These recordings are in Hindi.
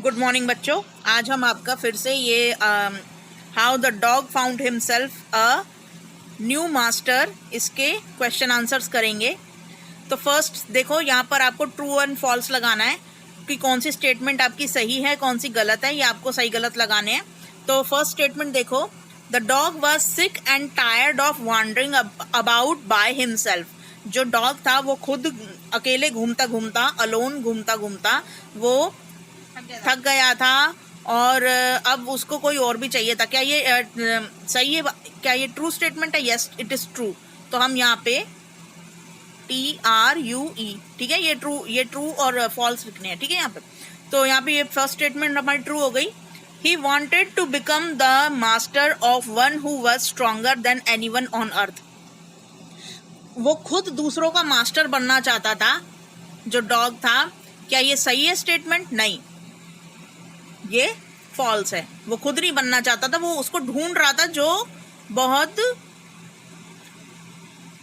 गुड मॉर्निंग बच्चों। आज हम आपका फिर से ये how the dog found himself a new master इसके क्वेश्चन आंसर्स करेंगे। तो फर्स्ट देखो, यहाँ पर आपको ट्रू एंड फॉल्स लगाना है कि कौन सी स्टेटमेंट आपकी सही है, कौन सी गलत है, ये आपको सही गलत लगाने हैं। तो फर्स्ट स्टेटमेंट देखो, the dog was sick and tired of wandering about by himself. जो डॉग था वो खुद अकेले घूमता घूमता, अलोन घूमता घूमता वो थक गया था और अब उसको कोई और भी चाहिए था। क्या ये सही है? क्या ये ट्रू स्टेटमेंट है? Yes, it is true. तो हम यहाँ पे TRUE, ठीक है, ये ट्रू और फॉल्स लिखने हैं, ठीक है यहाँ पे। तो यहाँ पे ये फर्स्ट स्टेटमेंट हमारी ट्रू हो गई। He wanted to become the master of one who was stronger than anyone on earth. वो खुद दूसरों का मास्टर बनना चाहता था, जो डॉग था। क्या ये सही है स्टेटमेंट? नहीं, ये फॉल्स है। वो खुद नहीं बनना चाहता था, वो उसको ढूंढ रहा था जो बहुत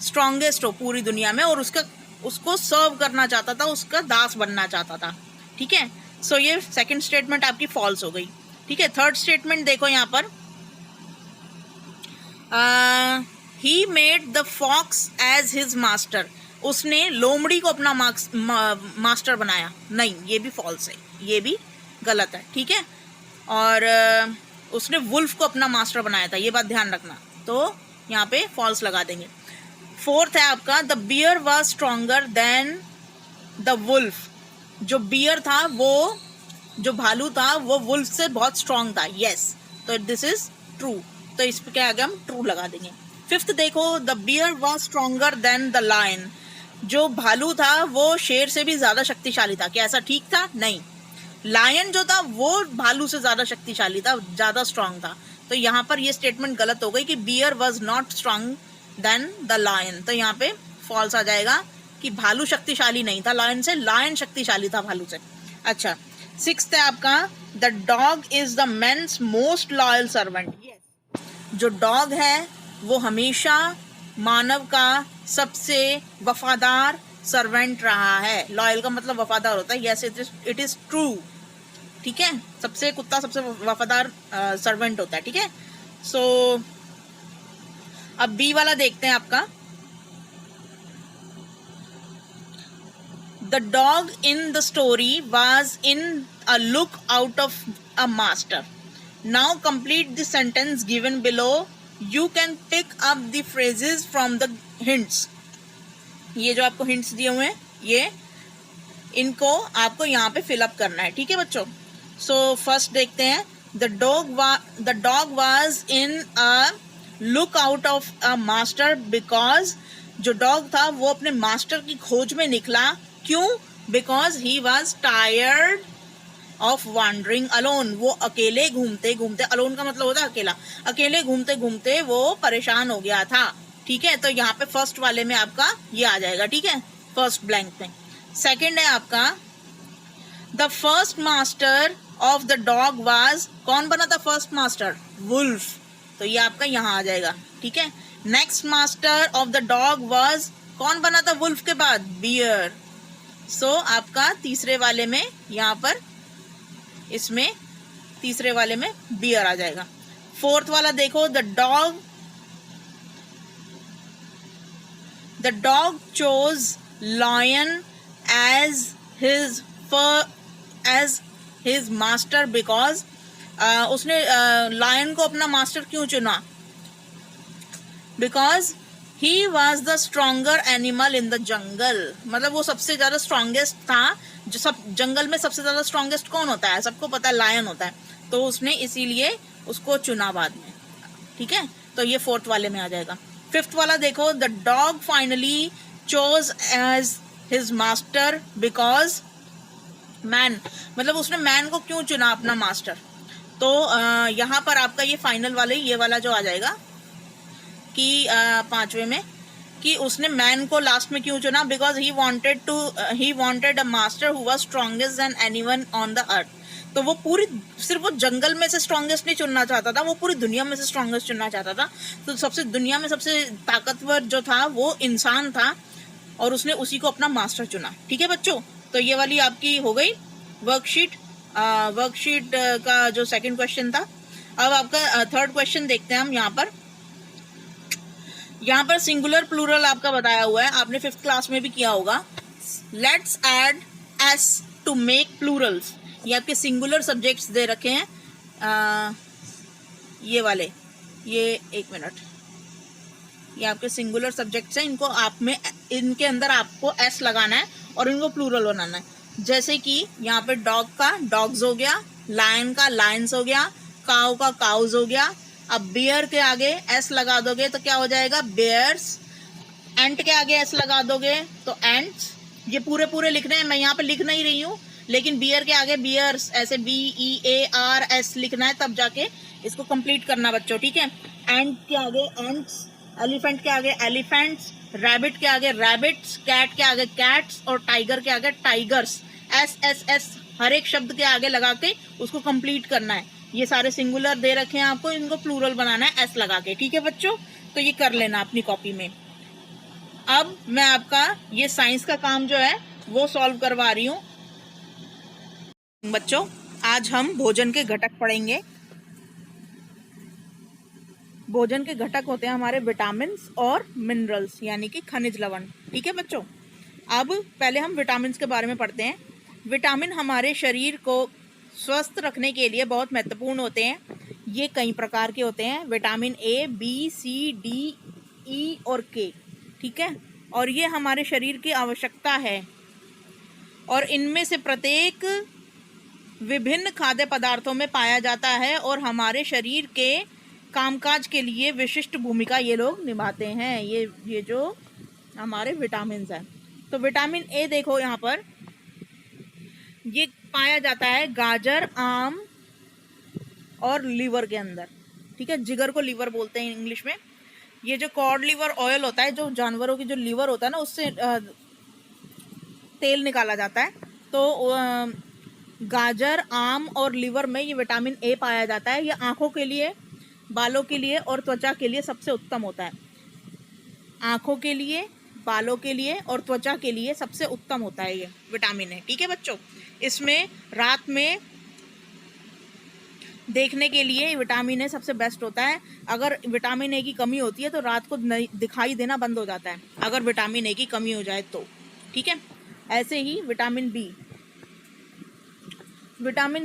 स्ट्रॉन्गेस्ट हो पूरी दुनिया में, और उसको सर्व करना चाहता था, उसका दास बनना चाहता था, ठीक है। सो ये सेकंड स्टेटमेंट आपकी फॉल्स हो गई, ठीक है। थर्ड स्टेटमेंट देखो यहाँ पर, he made the fox as his master. उसने लोमड़ी को अपना मास्टर बनाया। नहीं, ये भी फॉल्स है, ये भी गलत है, ठीक है। और उसने वुल्फ को अपना मास्टर बनाया था, ये बात ध्यान रखना। तो यहाँ पे फॉल्स लगा देंगे। फोर्थ है आपका, the bear was stronger than the wolf. जो बियर था, वो जो भालू था, वो वुल्फ से बहुत स्ट्रॉन्ग था। यस, तो दिस इज ट्रू। तो इस पे क्या आगे हम ट्रू लगा देंगे। फिफ्थ देखो, the bear was stronger than the lion. जो भालू था वो शेर से भी ज्यादा शक्तिशाली था। क्या ऐसा ठीक था? नहीं, लायन जो था वो भालू से ज्यादा शक्तिशाली था, ज्यादा स्ट्रांग था। तो यहाँ पर ये स्टेटमेंट गलत हो गई कि bear was not strong than the lion. तो यहाँ पे फॉल्स आ जाएगा कि भालू शक्तिशाली नहीं था लायन से, लायन शक्तिशाली था भालू से। अच्छा, सिक्स्थ है आपका, the dog is the man's most loyal servant. जो डॉग है वो हमेशा मानव का सबसे वफादार सर्वेंट रहा है। लॉयल का मतलब वफादार होता है। यस, इट इज ट्रू, ठीक है। कुत्ता सबसे वफादार सर्वेंट होता है, ठीक है। सो अब बी वाला देखते हैं आपका, the dog in the story was in a look out of a master. Now complete the sentence given below. You can pick up the phrases from the hints. ये जो आपको हिंट्स दिए हुए हैं, ये इनको आपको यहाँ पे फिलअप करना है, ठीक है बच्चों। सो फर्स्ट देखते हैं, the dog was in a look out of a master because. जो डॉग था वो अपने मास्टर की खोज में निकला। क्यों? Because he was tired of wandering alone. वो अकेले घूमते घूमते, अलोन का मतलब होता है अकेला, अकेले घूमते घूमते वो परेशान हो गया था, ठीक है। तो यहाँ पे फर्स्ट वाले में आपका ये आ जाएगा, ठीक है, फर्स्ट ब्लैंक में। सेकंड है आपका, the first master of the dog was. कौन बना था फर्स्ट मास्टर? वुल्फ। तो ये आपका यहाँ आ जाएगा, ठीक है। Next master of the dog was. कौन बना था वुल्फ के बाद? बियर। सो आपका तीसरे वाले में, यहाँ पर इसमें तीसरे वाले में बियर आ जाएगा। फोर्थ वाला देखो, the dog chose lion as his master because। उसने लायन को अपना मास्टर क्यों चुना? Because he was the stronger animal in the jungle. मतलब वो सबसे ज्यादा स्ट्रॉन्गेस्ट था। जो सब जंगल में सबसे ज्यादा स्ट्रॉन्गेस्ट कौन होता है? सबको पता है, लायन होता है। तो उसने इसीलिए उसको चुना बाद में, ठीक है। तो ये फोर्थ वाले में आ जाएगा। फिफ्थ वाला देखो, the dog finally chose as his master because man. मतलब उसने मैन को क्यों चुना अपना मास्टर? तो यहाँ पर आपका ये फाइनल वाले, ये वाला जो आ जाएगा कि पांचवे में, कि उसने मैन को लास्ट में क्यों चुना? Because he wanted a master who was strongest then anyone on the earth. तो वो सिर्फ वो जंगल में से स्ट्रॉन्गेस्ट नहीं चुनना चाहता था, वो पूरी दुनिया में से स्ट्रॉन्गेस्ट चुनना चाहता था। तो दुनिया में सबसे ताकतवर जो था वो इंसान था, और उसने उसी को अपना मास्टर चुना, ठीक है बच्चों। तो ये वाली आपकी हो गई वर्कशीट वर्कशीट का जो सेकंड क्वेश्चन था। अब आपका थर्ड क्वेश्चन देखते हैं हम। यहाँ पर सिंगुलर प्लूरल आपका बताया हुआ है, आपने 5th क्लास में भी किया होगा। Let's add S to make plurals. ये आपके सिंगुलर सब्जेक्ट्स दे रखे हैं, ये वाले, ये 1 मिनट, ये आपके सिंगुलर सब्जेक्ट्स हैं। इनके अंदर आपको एस लगाना है और इनको प्लूरल बनाना है। जैसे कि यहाँ पे डॉग का डॉग्स हो गया, लायन का लायंस हो गया, काउ का काउज हो गया। अब बियर के आगे एस लगा दोगे तो क्या हो जाएगा, बेयर्स। एंट के आगे एस लगा दोगे तो एंट्स। ये पूरे पूरे लिखने हैं, मैं यहाँ पे लिख नहीं रही हूँ, लेकिन बियर के आगे बियर्स, ऐसे BEARS लिखना है, तब जाके इसको कंप्लीट करना बच्चों, ठीक है। एंट के आगे एंट्स, एलिफेंट के आगे एलिफेंट्स, रैबिट के आगे रैबिट्स, कैट के आगे कैट्स और टाइगर के आगे टाइगर्स। एस हर एक शब्द के आगे लगा के उसको कंप्लीट करना है। ये सारे सिंगुलर दे रखे हैं आपको, इनको प्लूरल बनाना है एस लगा के, ठीक है बच्चों। तो ये कर लेना अपनी कॉपी में। अब मैं आपका ये साइंस का काम जो है वो सॉल्व करवा रही हूँ बच्चों। आज हम भोजन के घटक पढ़ेंगे। भोजन के घटक होते हैं हमारे विटामिन और मिनरल्स, यानी कि खनिज लवण, ठीक है बच्चों। अब पहले हम विटामिन के बारे में पढ़ते हैं। विटामिन हमारे शरीर को स्वस्थ रखने के लिए बहुत महत्वपूर्ण होते हैं। ये कई प्रकार के होते हैं, vitamin A, B, C, D, E और K, ठीक है। और ये हमारे शरीर की आवश्यकता है, और इनमें से प्रत्येक विभिन्न खाद्य पदार्थों में पाया जाता है और हमारे शरीर के कामकाज के लिए विशिष्ट भूमिका ये लोग निभाते हैं। ये जो हमारे विटामिन हैं। तो विटामिन A देखो यहाँ पर, ये पाया जाता है गाजर, आम और लीवर के अंदर, ठीक है। जिगर को लीवर बोलते हैं इंग्लिश में। ये जो कॉड लिवर ऑयल होता है, जो जानवरों की जो लीवर होता है ना, उससे तेल निकाला जाता है। तो गाजर, आम और लीवर में ये विटामिन A पाया जाता है। ये आँखों के लिए, बालों के लिए और त्वचा के लिए सबसे उत्तम होता है। आँखों के लिए, बालों के लिए और त्वचा के लिए सबसे उत्तम होता है ये विटामिन A, ठीक है बच्चों। इसमें रात में देखने के लिए विटामिन A सबसे बेस्ट होता है। अगर विटामिन A की कमी होती है तो रात को दिखाई देना बंद हो जाता है, अगर विटामिन A की कमी हो जाए तो, ठीक है। ऐसे ही विटामिन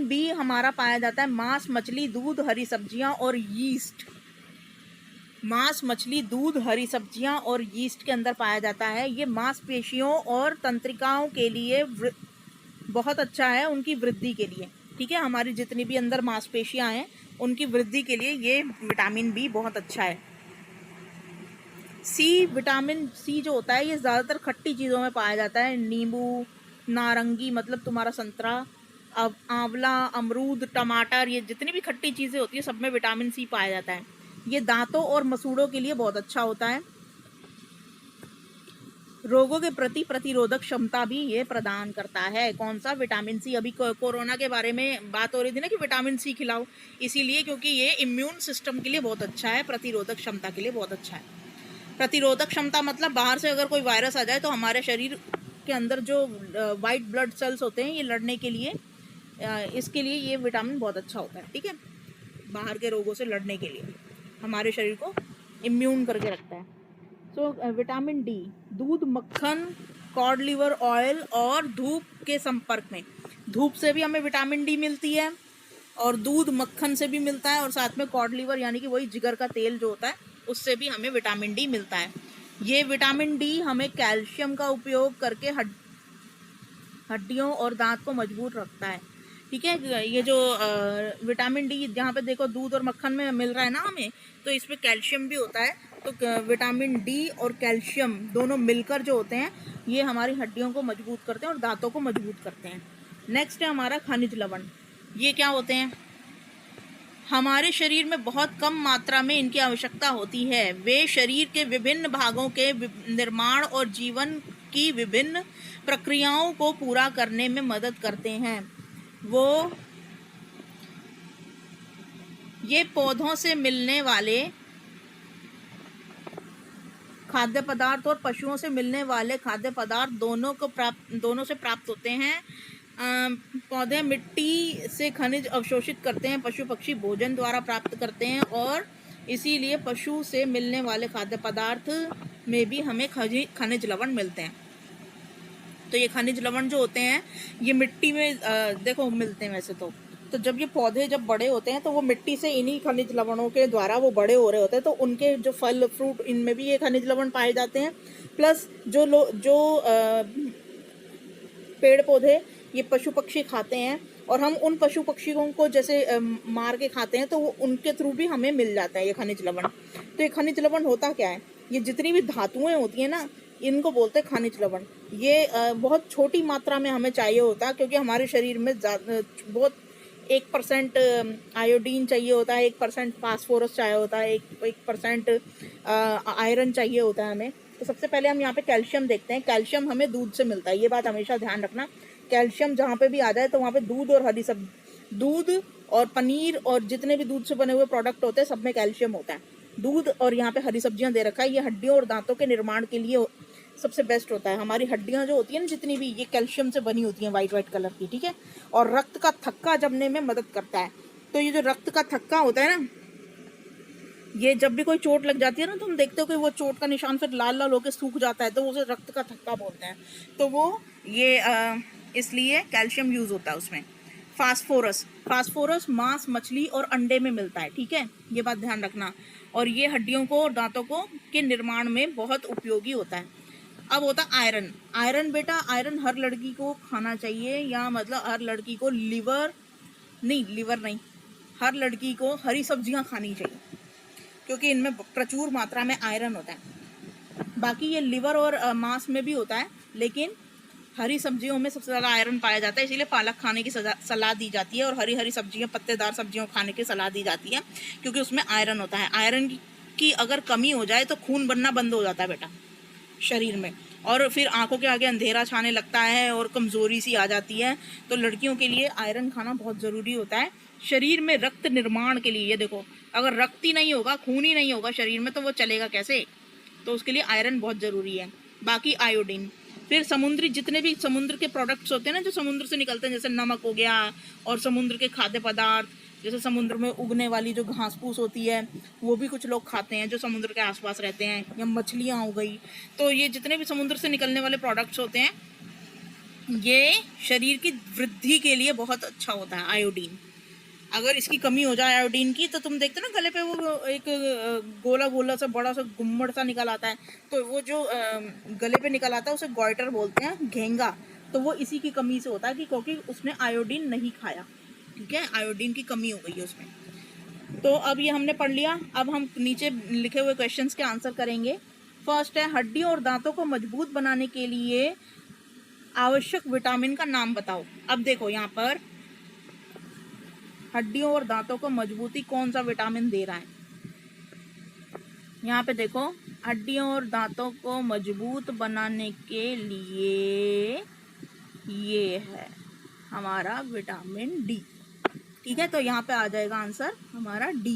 B हमारा पाया जाता है मांस, मछली, दूध, हरी सब्जियां और यीस्ट। मांस, मछली, दूध, हरी सब्जियां और यीस्ट के अंदर पाया जाता है। ये मांसपेशियों और तंत्रिकाओं के लिए बहुत अच्छा है, उनकी वृद्धि के लिए, ठीक है। हमारी जितनी भी अंदर मांसपेशियां हैं उनकी वृद्धि के लिए ये विटामिन B बहुत अच्छा है। विटामिन C जो होता है ये ज़्यादातर खट्टी चीज़ों में पाया जाता है। नींबू, नारंगी मतलब तुम्हारा संतरा, अब आंवला, अमरूद, टमाटर, ये जितनी भी खट्टी चीज़ें होती है सब में विटामिन C पाया जाता है। ये दांतों और मसूड़ों के लिए बहुत अच्छा होता है। रोगों के प्रति प्रतिरोधक क्षमता भी ये प्रदान करता है। कौन सा, विटामिन C। अभी कोरोना के बारे में बात हो रही थी ना कि विटामिन C खिलाओ, इसीलिए क्योंकि ये इम्यून सिस्टम के लिए बहुत अच्छा है, प्रतिरोधक क्षमता के लिए बहुत अच्छा है। प्रतिरोधक क्षमता मतलब बाहर से अगर कोई वायरस आ जाए तो हमारे शरीर के अंदर जो वाइट ब्लड सेल्स होते हैं ये लड़ने के लिए, इसके लिए ये विटामिन बहुत अच्छा होता है, ठीक है। बाहर के रोगों से लड़ने के लिए हमारे शरीर को इम्यून करके रखता है। सो विटामिन D, दूध, मक्खन, कॉड लिवर ऑयल और धूप के संपर्क में। धूप से भी हमें विटामिन D मिलती है और दूध, मक्खन से भी मिलता है, और साथ में कॉड लिवर यानी कि वही जिगर का तेल जो होता है उससे भी हमें विटामिन D मिलता है। ये विटामिन D हमें कैल्शियम का उपयोग करके हड्डियों और दांत को मजबूत रखता है, ठीक है। ये जो विटामिन D जहाँ पे देखो दूध और मक्खन में मिल रहा है ना हमें, तो इसमें कैल्शियम भी होता है। तो विटामिन D और कैल्शियम दोनों मिलकर जो होते हैं ये हमारी हड्डियों को मजबूत करते हैं और दांतों को मजबूत करते हैं। नेक्स्ट है हमारा खनिज लवण। ये क्या होते हैं, हमारे शरीर में बहुत कम मात्रा में इनकी आवश्यकता होती है। वे शरीर के विभिन्न भागों के निर्माण और जीवन की विभिन्न प्रक्रियाओं को पूरा करने में मदद करते हैं। ये पौधों से मिलने वाले खाद्य पदार्थ और पशुओं से मिलने वाले खाद्य पदार्थ दोनों से प्राप्त होते हैं। पौधे मिट्टी से खनिज अवशोषित करते हैं, पशु पक्षी भोजन द्वारा प्राप्त करते हैं और इसीलिए पशु से मिलने वाले खाद्य पदार्थ में भी हमें खनिज लवण मिलते हैं। तो ये खनिज लवण जो होते हैं ये मिट्टी में देखो मिलते हैं वैसे तो जब ये पौधे जब बड़े होते हैं तो वो मिट्टी से इन्हीं खनिज लवणों के द्वारा वो बड़े हो रहे होते हैं, तो उनके जो फल फ्रूट इनमें भी ये खनिज लवण पाए जाते हैं। प्लस जो पेड़ पौधे ये पशु पक्षी खाते हैं और हम उन पशु पक्षियों को जैसे मार के खाते हैं तो वो उनके थ्रू भी हमें मिल जाता है ये खनिज लवण। तो ये खनिज लवण होता क्या है, ये जितनी भी धातुएं होती हैं ना इनको बोलते हैं खनिज लवण। ये बहुत छोटी मात्रा में हमें चाहिए होता है क्योंकि हमारे शरीर में बहुत 1% आयोडीन चाहिए होता है, 1% फास्फोरस चाहिए होता है, 1% आयरन चाहिए होता है हमें। तो सबसे पहले हम यहाँ पे कैल्शियम देखते हैं। कैल्शियम हमें दूध से मिलता है, ये बात हमेशा ध्यान रखना। कैल्शियम जहाँ पे भी आ जाए तो वहाँ पे दूध और दूध और पनीर और जितने भी दूध से बने हुए प्रोडक्ट होते हैं सब में कैल्शियम होता है। दूध और यहाँ पे हरी सब्जियाँ दे रखा है, ये हड्डियों और दांतों के निर्माण के लिए सबसे बेस्ट होता है। हमारी हड्डियाँ जो होती है ना जितनी भी ये कैल्शियम से बनी होती हैं, वाइट कलर की, ठीक है। और रक्त का थक्का जमने में मदद करता है। तो ये जो रक्त का थक्का होता है ना, ये जब भी कोई चोट लग जाती है ना तो हम देखते हो कि वो चोट का निशान फिर लाल लाल होकर सूख जाता है, तो उसे रक्त का थक्का बोलते हैं। तो वो ये इसलिए कैल्शियम यूज होता है उसमें। फास्फोरस मांस, मछली और अंडे में मिलता है, ठीक है, ये बात ध्यान रखना। और ये हड्डियों को और दांतों को के निर्माण में बहुत उपयोगी होता है। अब होता है आयरन बेटा, आयरन हर लड़की को खाना चाहिए, या मतलब हर लड़की को लीवर नहीं, हर लड़की को हरी सब्जियां खानी चाहिए क्योंकि इनमें प्रचुर मात्रा में आयरन होता है। बाकी ये लिवर और मांस में भी होता है, लेकिन हरी सब्जियों में सबसे ज़्यादा आयरन पाया जाता है, इसीलिए पालक खाने की सलाह दी जाती है और हरी सब्जियां, पत्तेदार सब्जियां खाने की सलाह दी जाती है क्योंकि उसमें आयरन होता है। आयरन की अगर कमी हो जाए तो खून बनना बंद हो जाता है बेटा शरीर में, और फिर आंखों के आगे अंधेरा छाने लगता है और कमज़ोरी सी आ जाती है। तो लड़कियों के लिए आयरन खाना बहुत ज़रूरी होता है शरीर में रक्त निर्माण के लिए। ये देखो, अगर रक्त ही नहीं होगा, खून ही नहीं होगा शरीर में तो वो चलेगा कैसे, तो उसके लिए आयरन बहुत ज़रूरी है। बाकी आयोडीन, फिर जितने भी समुद्र के प्रोडक्ट्स होते हैं ना जो समुद्र से निकलते हैं, जैसे नमक हो गया और समुद्र के खाद्य पदार्थ, जैसे समुद्र में उगने वाली जो घास फूस होती है वो भी कुछ लोग खाते हैं जो समुद्र के आसपास रहते हैं, या मछलियाँ हो गई। तो ये जितने भी समुद्र से निकलने वाले प्रोडक्ट्स होते हैं ये शरीर की वृद्धि के लिए बहुत अच्छा होता है आयोडीन। अगर इसकी कमी हो जाए आयोडीन की तो तुम देखते ना गले पे वो एक गोला सा बड़ा सा गुम्मड़ सा निकल आता है, तो वो जो गले पे निकल आता है उसे गॉइटर बोलते हैं, घेंगा। तो वो इसी की कमी से होता है कि क्योंकि उसने आयोडीन नहीं खाया, ठीक है, आयोडीन की कमी हो गई है उसमें। तो अब ये हमने पढ़ लिया। अब हम नीचे लिखे हुए क्वेश्चंस के आंसर करेंगे। फर्स्ट है, हड्डियों और दांतों को मजबूत बनाने के लिए आवश्यक विटामिन का नाम बताओ। अब देखो यहाँ पर हड्डियों और दांतों को मजबूती कौन सा विटामिन दे रहा है, यहाँ पे देखो, हड्डियों और दांतों को मजबूत बनाने के लिए ये है हमारा विटामिन डी, ठीक है। तो यहाँ पे आ जाएगा आंसर हमारा डी,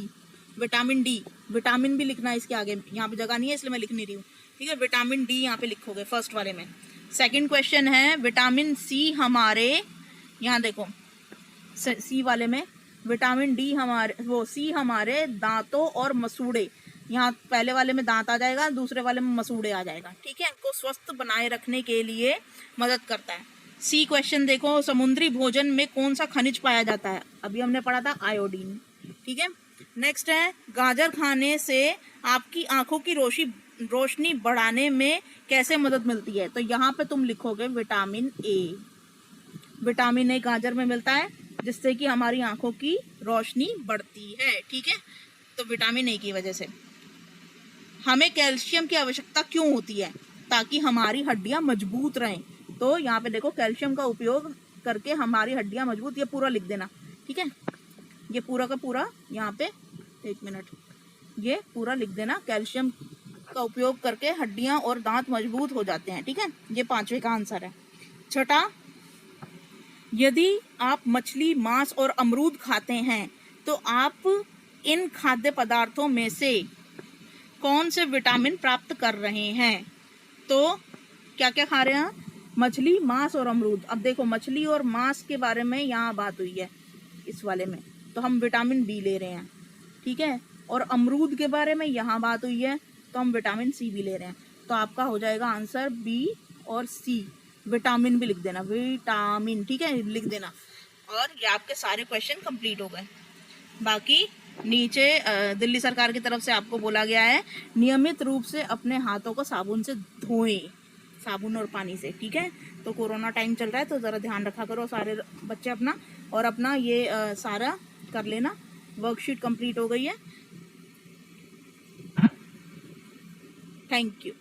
विटामिन डी। विटामिन भी लिखना है इसके आगे, यहाँ पे जगह नहीं है इसलिए मैं लिख नहीं रही हूँ, ठीक है। विटामिन डी यहाँ पे लिखोगे फर्स्ट वाले में। सेकंड क्वेश्चन है, विटामिन सी हमारे, यहाँ देखो सी वाले में विटामिन डी सी हमारे दांतों और मसूड़े, यहाँ पहले वाले में दांत आ जाएगा, दूसरे वाले में मसूड़े आ जाएगा, ठीक है, को स्वस्थ बनाए रखने के लिए मदद करता है। सी क्वेश्चन देखो, समुद्री भोजन में कौन सा खनिज पाया जाता है, अभी हमने पढ़ा था आयोडीन, ठीक है। नेक्स्ट है, गाजर खाने से आपकी आंखों की रोशनी बढ़ाने में कैसे मदद मिलती है, तो यहाँ पे तुम लिखोगे विटामिन ए। विटामिन ए गाजर में मिलता है जिससे कि हमारी आंखों की रोशनी बढ़ती है, ठीक है। तो विटामिन ए की वजह से। हमें कैल्शियम की आवश्यकता क्यों होती है, ताकि हमारी हड्डियां मजबूत रहें। तो यहाँ पे देखो, कैल्शियम का उपयोग करके हमारी हड्डियां मजबूत, ये पूरा लिख देना, ठीक है, ये पूरा का पूरा यहाँ पे, एक मिनट, ये पूरा लिख देना, कैल्शियम का उपयोग करके हड्डियां और दांत मजबूत हो जाते हैं, ठीक है। ये पांचवे का आंसर है। छठा, यदि आप मछली, मांस और अमरूद खाते हैं तो आप इन खाद्य पदार्थों में से कौन से विटामिन प्राप्त कर रहे हैं, तो क्या क्या खा रहे हैं, मछली, मांस और अमरूद। अब देखो मछली और मांस के बारे में यहाँ बात हुई है इस वाले में, तो हम विटामिन बी ले रहे हैं, ठीक है। और अमरूद के बारे में यहाँ बात हुई है तो हम विटामिन सी भी ले रहे हैं। तो आपका हो जाएगा आंसर बी और सी। विटामिन भी लिख देना, विटामिन, ठीक है, लिख देना। और ये आपके सारे क्वेश्चन कंप्लीट हो गए। बाकी नीचे दिल्ली सरकार की तरफ से आपको बोला गया है नियमित रूप से अपने हाथों को साबुन से धोएं, साबुन और पानी से, ठीक है। तो कोरोना टाइम चल रहा है तो ज़रा ध्यान रखा करो सारे बच्चे अपना, और अपना ये सारा कर लेना। वर्कशीट कंप्लीट हो गई है। Thank you.